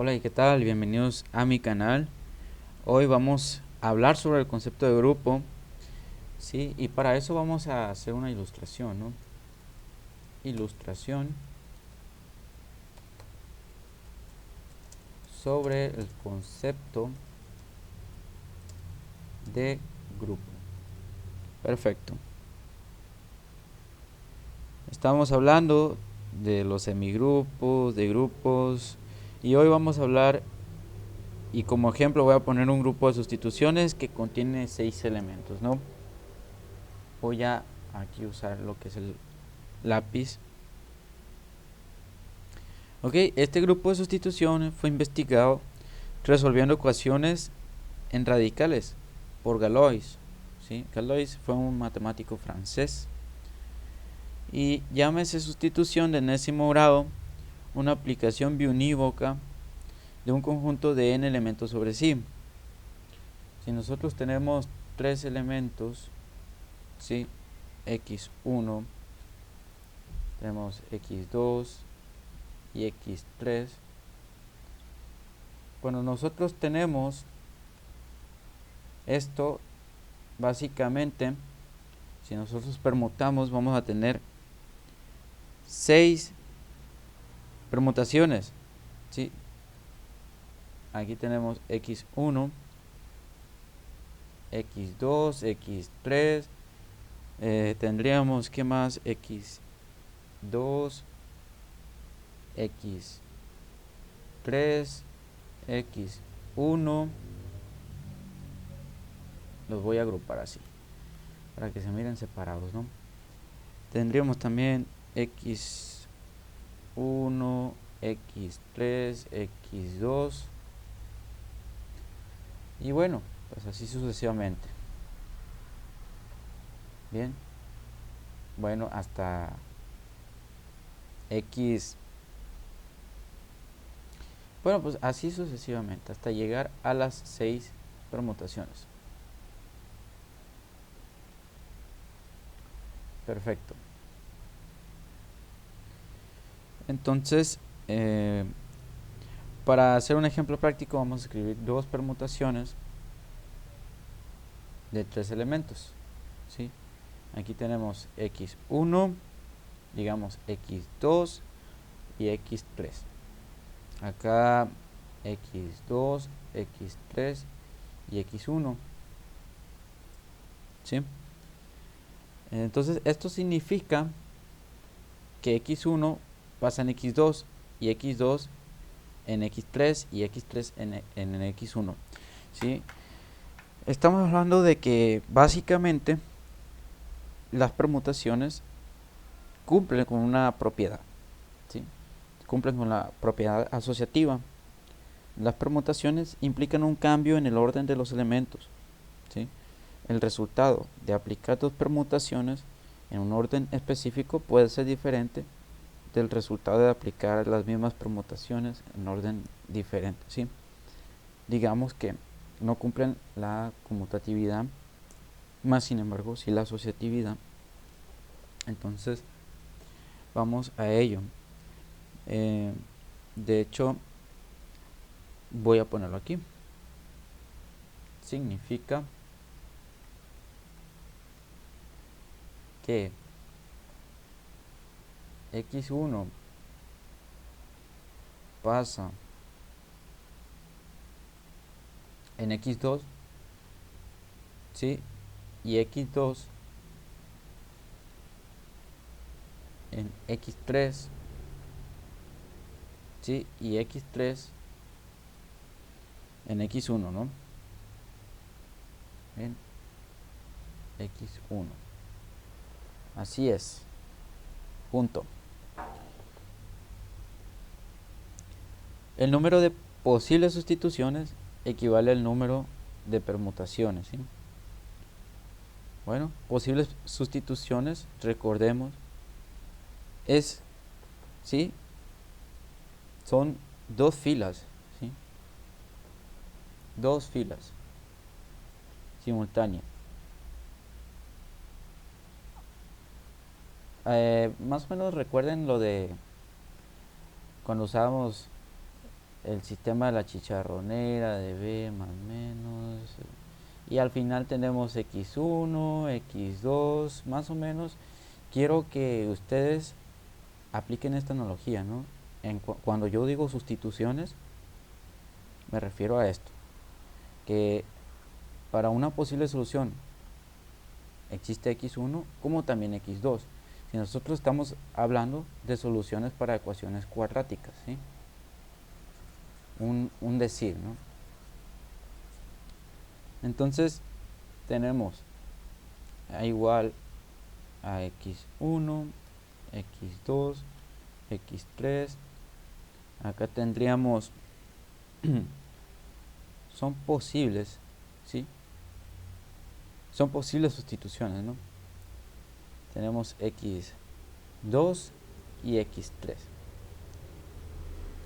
Hola y qué tal, bienvenidos a mi canal. Hoy vamos a hablar sobre el concepto de grupo, ¿sí? Y para eso vamos a hacer una ilustración, ¿no? Ilustración sobre el concepto de grupo. Perfecto. Estamos hablando de los semigrupos, de grupos, y hoy vamos a hablar, y como ejemplo voy a poner un grupo de sustituciones que contiene 6 elementos, ¿no? Voy a aquí usar lo que es el lápiz. Ok, este grupo de sustituciones fue investigado resolviendo ecuaciones en radicales por Galois. ¿Sí? Galois fue un matemático francés. Y llámese sustitución de enésimo grado una aplicación biunívoca de un conjunto de n elementos sobre sí. Si nosotros tenemos tres elementos, ¿sí? x1, tenemos x2 y x3. Cuando nosotros tenemos esto, básicamente, si nosotros permutamos, vamos a tener 6 permutaciones, ¿sí? Aquí tenemos x1, x2, x3, tendríamos que más x2, x3, x1. Los voy a agrupar así para que se miren separados, ¿no? Tendríamos también x1, x3, x2 y bueno, pues así sucesivamente. Bien, bueno, hasta x, bueno, pues así sucesivamente hasta llegar a las 6 permutaciones. Perfecto. Entonces, para hacer un ejemplo práctico vamos a escribir dos permutaciones de 3 elementos, ¿sí? Aquí tenemos x1, digamos x2 y x3. Acá x2, x3 y x1, ¿sí? Entonces esto significa que x1 pasa en x2 y x2 en x3 y x3 en x1, ¿sí? Estamos hablando de que básicamente las permutaciones cumplen con una propiedad, ¿sí? Cumplen con la propiedad asociativa. Las permutaciones implican un cambio en el orden de los elementos, ¿sí? El resultado de aplicar dos permutaciones en un orden específico puede ser diferente del resultado de aplicar las mismas permutaciones en orden diferente, ¿sí? Digamos que no cumplen la conmutatividad, más sin embargo sí la asociatividad. Entonces vamos a ello. De hecho, voy a ponerlo aquí. Significa que x1 pasa en x2, ¿sí? Y x2 en x3, ¿sí? Y x3 en x1, ¿no? En x1. Así es. Punto. El número de posibles sustituciones equivale al número de permutaciones, ¿sí? Bueno, posibles sustituciones, recordemos, es, ¿sí? Son dos filas, ¿sí? Dos filas simultáneas. Más o menos recuerden lo de cuando usábamos el sistema de la chicharronera de B más menos, y al final tenemos x1, x2, más o menos. Quiero que ustedes apliquen esta analogía, ¿no? Cuando yo digo sustituciones, me refiero a esto, que para una posible solución existe x1 como también x2. Si nosotros estamos hablando de soluciones para ecuaciones cuadráticas, ¿sí? Un decir, ¿no? Entonces tenemos a igual a x1, x2, x3. Acá tendríamos son posibles, ¿sí? Son posibles sustituciones, ¿no? Tenemos x2 y x3,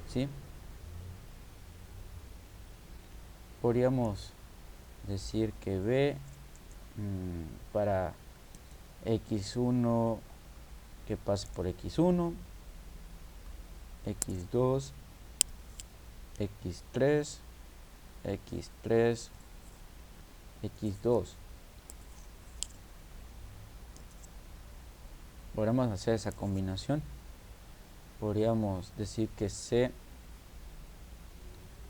¿sí? Podríamos decir que b para x1 que pase por x1, x2, x3, x3, x2. Podríamos hacer esa combinación. Podríamos decir que C,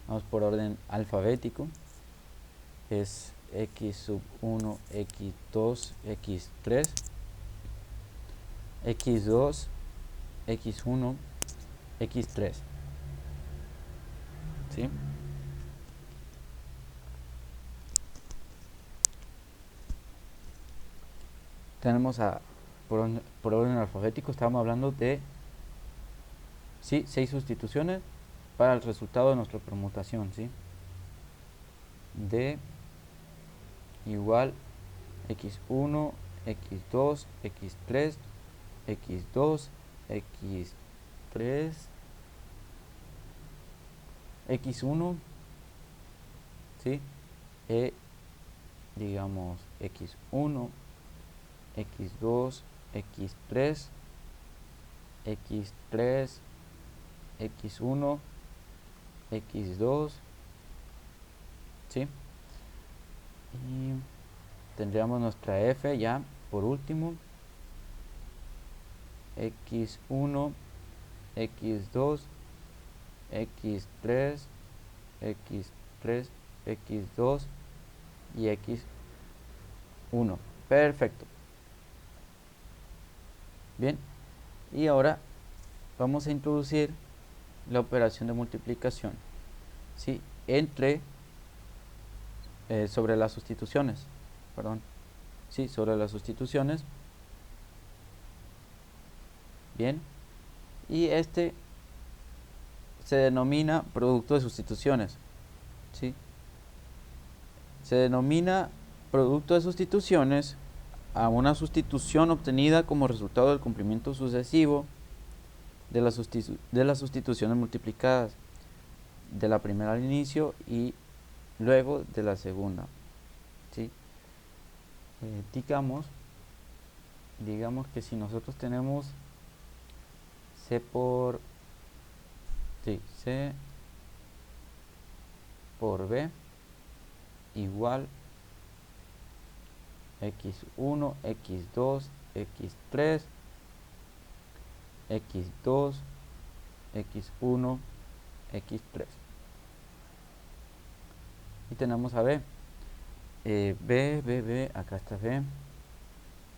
vamos por orden alfabético, es x sub 1, x2, x3, x2, x1, x3, ¿sí? Tenemos por orden alfabético, estábamos hablando de, ¿sí?, 6 sustituciones para el resultado de nuestra permutación, ¿sí? D igual x1, x2, x3, x2, x3, x1, ¿sí? Digamos x1, x2, x3, x3, x1, x2, ¿sí? Y tendríamos nuestra f ya por último, x1, x2, x3, x3, x2 y x1. Perfecto. Bien, y ahora vamos a introducir la operación de multiplicación, ¿sí?, entre sobre las sustituciones, perdón, sí, sobre las sustituciones. Bien, y este se denomina producto de sustituciones, ¿sí? Se denomina producto de sustituciones a una sustitución obtenida como resultado del cumplimiento sucesivo de las sustituciones multiplicadas, de la primera al inicio y luego de la segunda, ¿sí? Digamos que si nosotros tenemos C por B igual x1, x2, x3, x2, x1, x3. Y tenemos a B. B, acá está B.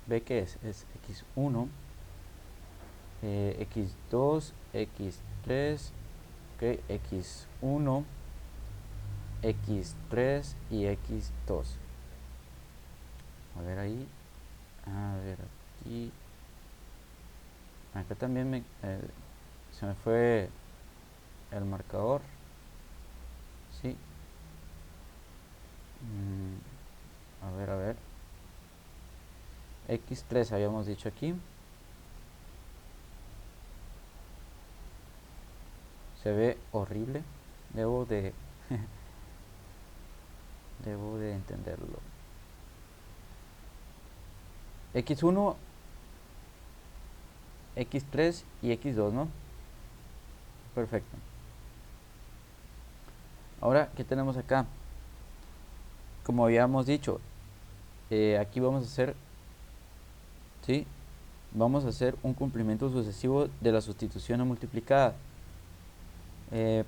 B, ¿qué es? Es x1, x2, x3, okay, x1, x3 y x2. A ver ahí, a ver aquí, acá también se me fue el marcador, ¿sí? A ver, x3 habíamos dicho aquí, se ve horrible, debo de entenderlo. x1, x3 y x2, ¿no? Perfecto. Ahora, ¿qué tenemos acá? Como habíamos dicho, aquí vamos a hacer, ¿sí? Vamos a hacer un cumplimiento sucesivo de la sustitución a multiplicada.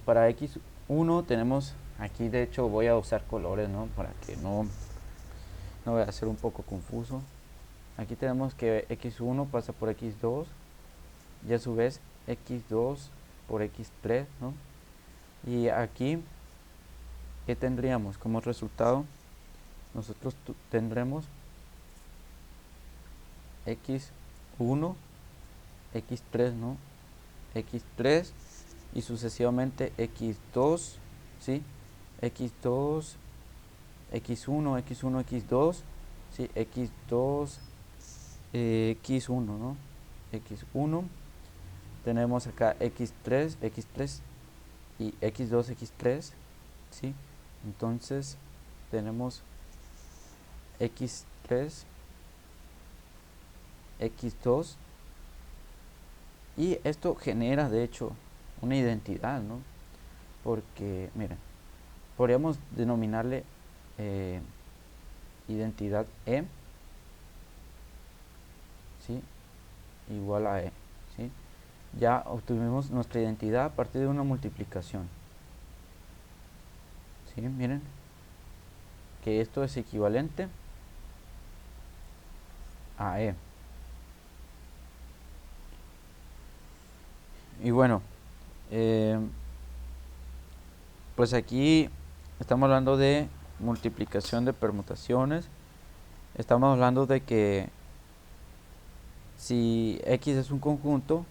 Para x1 tenemos, aquí de hecho voy a usar colores, ¿no? Para que no vaya a ser un poco confuso. Aquí tenemos que x1 pasa por x2 y a su vez x2 por x3, ¿no? Y aquí, ¿qué tendríamos como resultado? Nosotros tendremos x1, x3, ¿no? x3 y sucesivamente x2, ¿sí? x2, x1, x1, x2, ¿sí? x2, x1, ¿no? x1, tenemos acá x3, x3 y x2, x3, ¿sí? Entonces tenemos x3, x2 y esto genera de hecho una identidad, ¿no? Porque miren, podríamos denominarle identidad E, ¿sí? Igual a E, ¿sí? Ya obtuvimos nuestra identidad a partir de una multiplicación, ¿sí? Miren que esto es equivalente a E. Y bueno, pues aquí estamos hablando de multiplicación de permutaciones. Estamos hablando de que si X es un conjunto,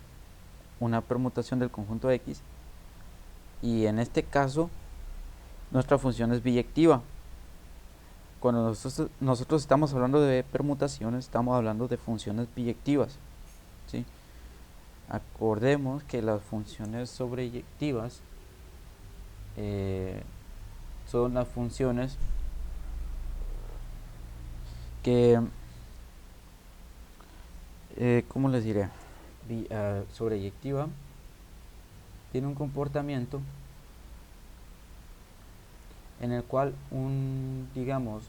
una permutación del conjunto X, y en este caso nuestra función es biyectiva. Cuando nosotros estamos hablando de permutaciones, estamos hablando de funciones biyectivas, ¿sí? Acordemos que las funciones sobreyectivas son las funciones que, ¿cómo les diré? Sobreyectiva tiene un comportamiento en el cual digamos,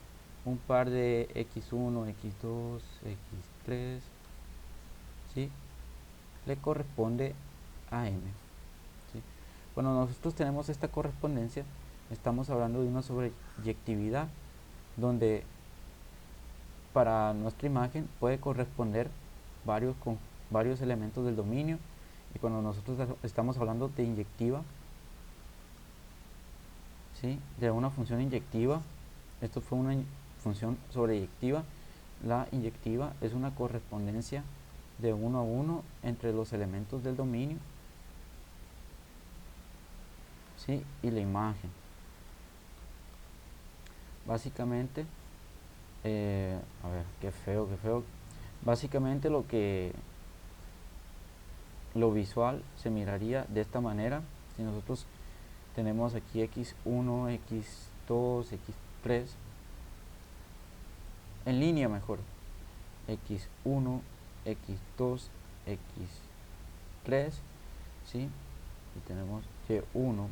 un par de x1, x2, x3, ¿sí? Le corresponde a m, ¿sí? Cuando nosotros tenemos esta correspondencia, estamos hablando de una sobreyectividad donde para nuestra imagen puede corresponder varios elementos del dominio, y cuando nosotros estamos hablando de inyectiva, ¿sí? De una función inyectiva, esto fue una función sobreyectiva. La inyectiva es una correspondencia de 1 a 1 entre los elementos del dominio, ¿sí? Y la imagen. Básicamente, a ver, qué feo. Básicamente lo visual se miraría de esta manera. Si nosotros tenemos aquí x1, x2, x3 en línea, mejor, x1, x2, x3, ¿sí? Y tenemos y1,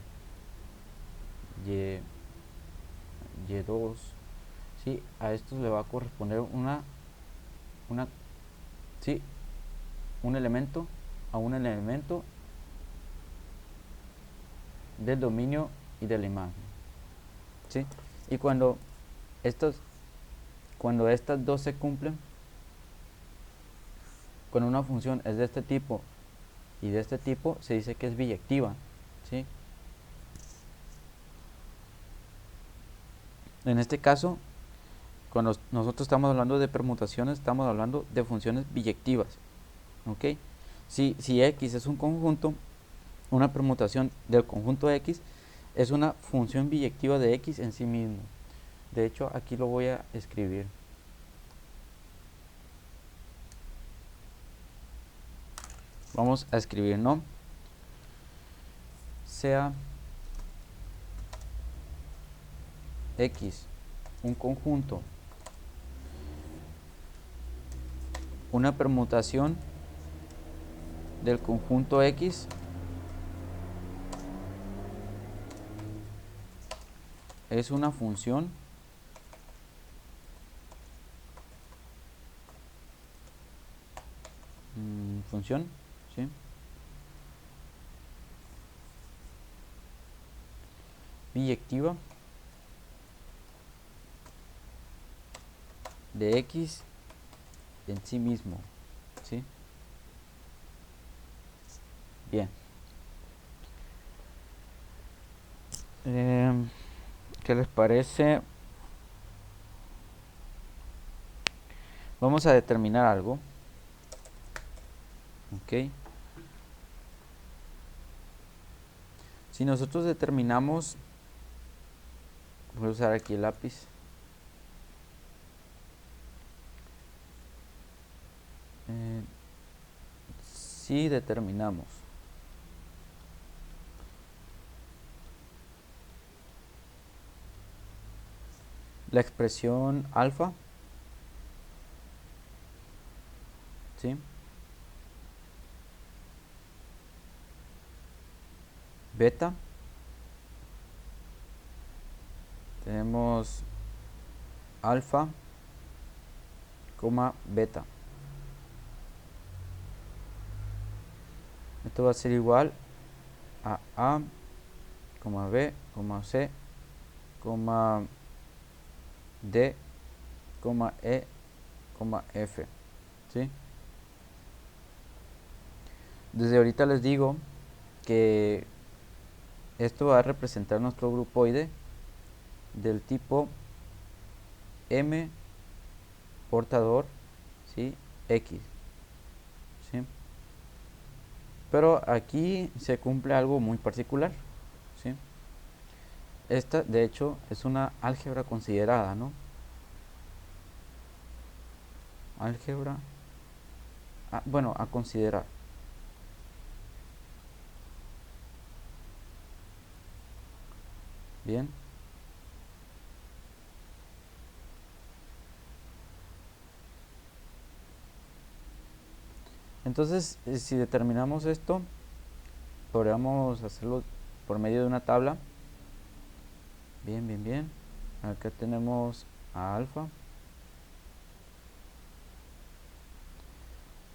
y2, ¿sí? A esto le va a corresponder ¿sí? un elemento del dominio y de la imagen, ¿sí? Y cuando estas dos se cumplen, cuando una función es de este tipo y de este tipo, se dice que es biyectiva, ¿sí? En este caso, cuando nosotros estamos hablando de permutaciones, estamos hablando de funciones biyectivas, ¿ok? Si X es un conjunto, una permutación del conjunto X es una función biyectiva de X en sí mismo. De hecho, aquí lo voy a escribir. Vamos a escribir, ¿no? Sea X un conjunto, una permutación del conjunto X es una función función, ¿sí? Biyectiva de x en sí mismo, ¿sí? Bien. ¿Qué les parece? Vamos a determinar algo. Ok. Si nosotros determinamos, voy a usar aquí el lápiz. Si determinamos la expresión alfa, ¿sí? Beta, tenemos alfa, beta. Esto va a ser igual a A, B, C, D, E, F, ¿sí? Desde ahorita les digo que esto va a representar nuestro grupoide del tipo M portador, ¿sí? X, ¿sí? Pero aquí se cumple algo muy particular, ¿sí? Esta, de hecho, es una álgebra considerada, ¿no? Álgebra, bueno, a considerar. Bien. Entonces, si determinamos esto, podríamos hacerlo por medio de una tabla. Bien, bien, bien. Acá tenemos a alfa.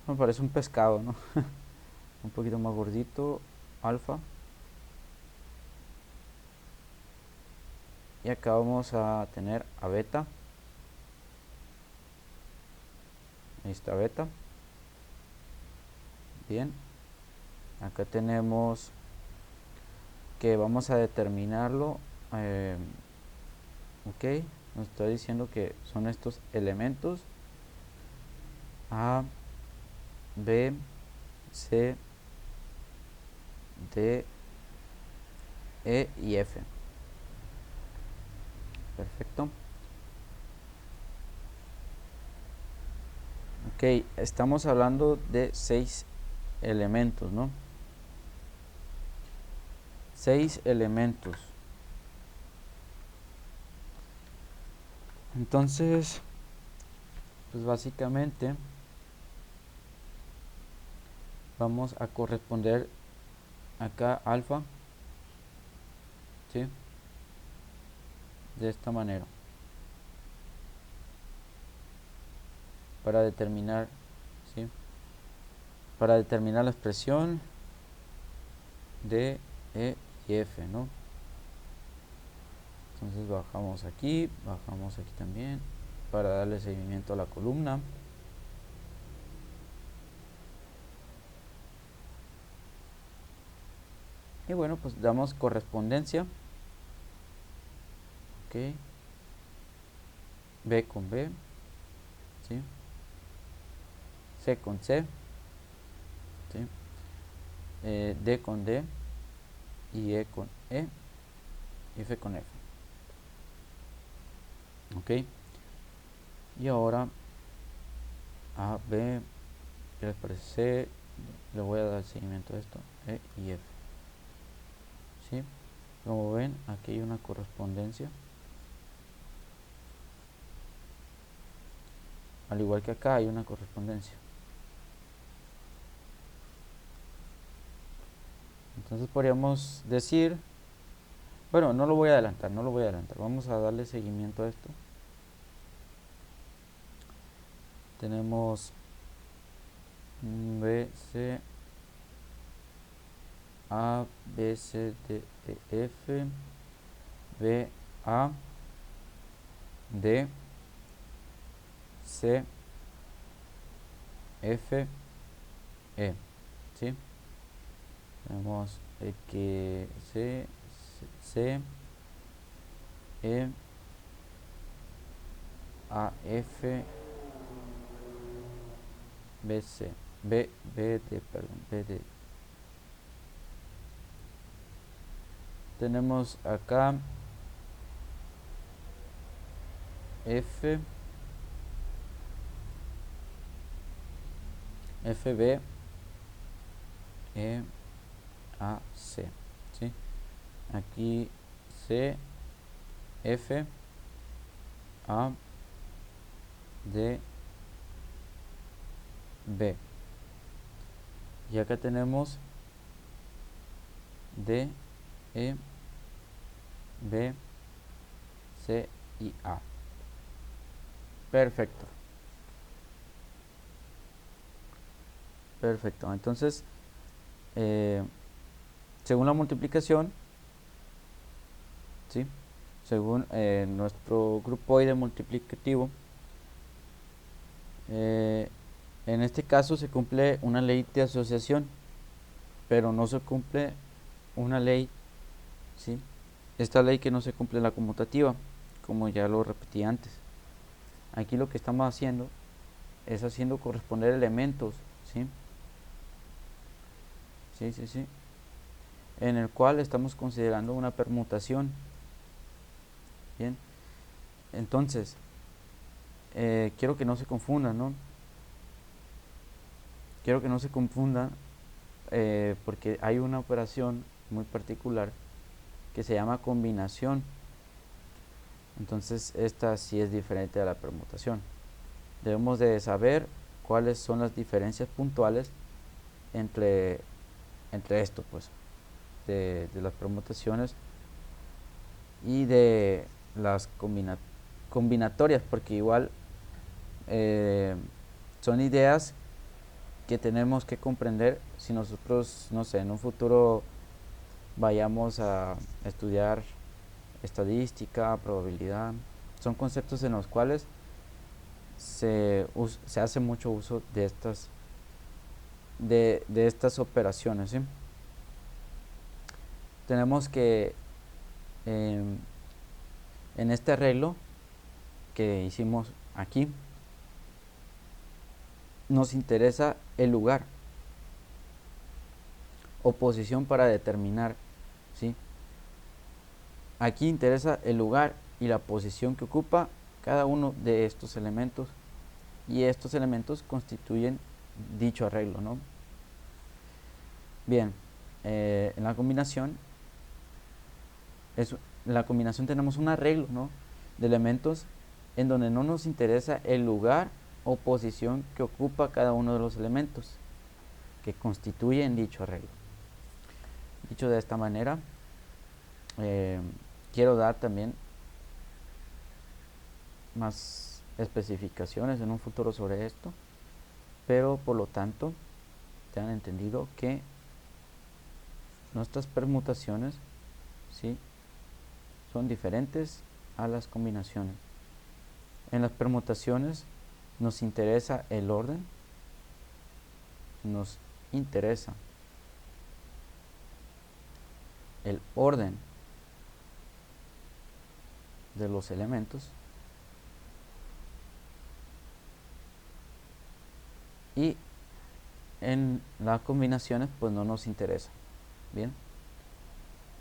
Me parece un pescado, ¿no? Un poquito más gordito, alfa. Y acá vamos a tener a beta. Ahí está beta. Bien. Acá tenemos que vamos a determinarlo. Ok. Nos está diciendo que son estos elementos A, B, C, D, E y F. Perfecto. Ok, estamos hablando de 6 elementos, ¿no? 6 elementos. Entonces, pues básicamente vamos a corresponder acá alfa, ¿sí? De esta manera. Para determinar, ¿sí? Para determinar la expresión de E y F, ¿no? Entonces bajamos aquí también para darle seguimiento a la columna. Y bueno, pues damos correspondencia. Ok. B con B, ¿sí? C con C, ¿sí? D con D, y E con E, y F con F. Ok. Y ahora A, B, ¿qué les parece? C, le voy a dar seguimiento a esto, E y F. ¿Sí? Como ven, aquí hay una correspondencia. Al igual que acá hay una correspondencia. Entonces podríamos decir Bueno, no lo voy a adelantar, no lo voy a adelantar. Vamos a darle seguimiento a esto. Tenemos B, C, A, B, C, D, E, F, B, A, D, C, F, E, ¿sí? Tenemos que C, C, E, A, F, B, C, B, B, D, perdón, B, D. Tenemos acá F, FB, E, A, C, ¿sí? Aquí C, F, A, D, B. Y acá tenemos D, E, B, C y A. Perfecto. Perfecto. Entonces, según la multiplicación, ¿sí? Según nuestro grupoide multiplicativo, en este caso se cumple una ley de asociación, pero no se cumple una ley, ¿sí? Esta ley que no se cumple en la conmutativa, como ya lo repetí antes. Aquí lo que estamos haciendo es haciendo corresponder elementos, ¿sí? Sí, en el cual estamos considerando una permutación. Bien, entonces, quiero que no se confundan, ¿no? Quiero que no se confundan porque hay una operación muy particular que se llama combinación. Entonces, esta sí es diferente a la permutación. Debemos de saber cuáles son las diferencias puntuales entre esto, pues, de las permutaciones y de las combinatorias, porque igual son ideas que tenemos que comprender si nosotros, no sé, en un futuro vayamos a estudiar estadística, probabilidad. Son conceptos en los cuales se hace mucho uso de estas operaciones, ¿sí? Tenemos que en este arreglo que hicimos aquí nos interesa el lugar o posición para determinar, ¿sí? Aquí interesa el lugar y la posición que ocupa cada uno de estos elementos, y estos elementos constituyen dicho arreglo, ¿no? Bien, en la combinación tenemos un arreglo, ¿no?, de elementos en donde no nos interesa el lugar o posición que ocupa cada uno de los elementos que constituyen dicho arreglo. Dicho de esta manera, quiero dar también más especificaciones en un futuro sobre esto, pero por lo tanto ya han entendido que nuestras permutaciones, ¿sí?, son diferentes a las combinaciones. En las permutaciones nos interesa el orden, nos interesa el orden de los elementos, y en las combinaciones pues no nos interesa. Bien,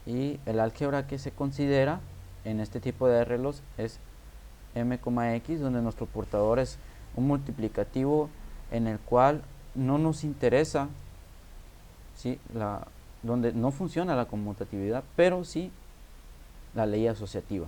y el álgebra que se considera en este tipo de arreglos es m,x, donde nuestro portador es un multiplicativo en el cual no nos interesa, ¿sí?, donde no funciona la conmutatividad, pero sí la ley asociativa.